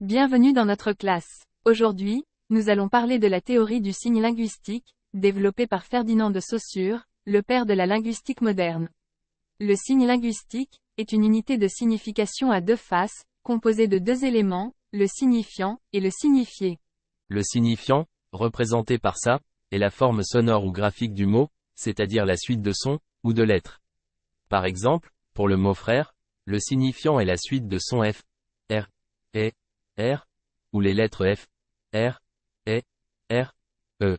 Bienvenue dans notre classe. Aujourd'hui, nous allons parler de la théorie du signe linguistique, développée par Ferdinand de Saussure, le père de la linguistique moderne. Le signe linguistique est une unité de signification à deux faces, composée de deux éléments, le signifiant et le signifié. Le signifiant, représenté par ça, est la forme sonore ou graphique du mot, c'est-à-dire la suite de sons ou de lettres. Par exemple, pour le mot frère, le signifiant est la suite de sons F, R, E, R, ou les lettres F, R, E, R, E.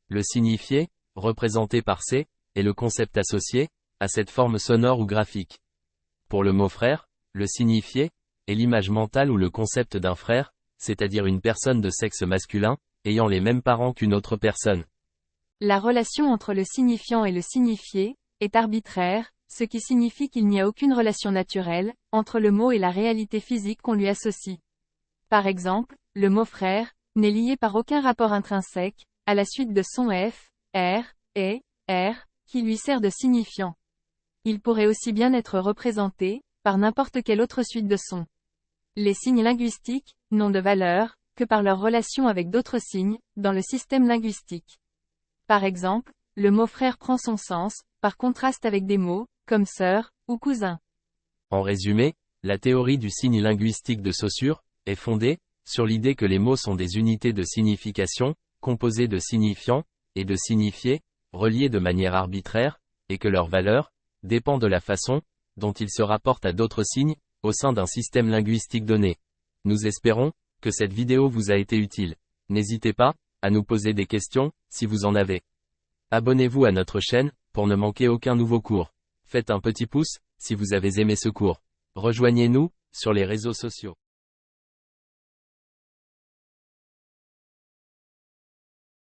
Le signifié, représenté par C, est le concept associé à cette forme sonore ou graphique. Pour le mot frère, le signifié est l'image mentale ou le concept d'un frère, c'est-à-dire une personne de sexe masculin, ayant les mêmes parents qu'une autre personne. La relation entre le signifiant et le signifié est arbitraire, ce qui signifie qu'il n'y a aucune relation naturelle entre le mot et la réalité physique qu'on lui associe. Par exemple, le mot frère n'est lié par aucun rapport intrinsèque à la suite de sons F, R, E, R, qui lui sert de signifiant. Il pourrait aussi bien être représenté par n'importe quelle autre suite de sons. Les signes linguistiques n'ont de valeur que par leur relation avec d'autres signes dans le système linguistique. Par exemple, le mot frère prend son sens par contraste avec des mots comme sœur ou cousin. En résumé, la théorie du signe linguistique de Saussure est fondée sur l'idée que les mots sont des unités de signification, composées de signifiants et de signifiés, reliés de manière arbitraire, et que leur valeur dépend de la façon dont ils se rapportent à d'autres signes au sein d'un système linguistique donné. Nous espérons que cette vidéo vous a été utile. N'hésitez pas à nous poser des questions si vous en avez. Abonnez-vous à notre chaîne pour ne manquer aucun nouveau cours. Faites un petit pouce si vous avez aimé ce cours. Rejoignez-nous sur les réseaux sociaux.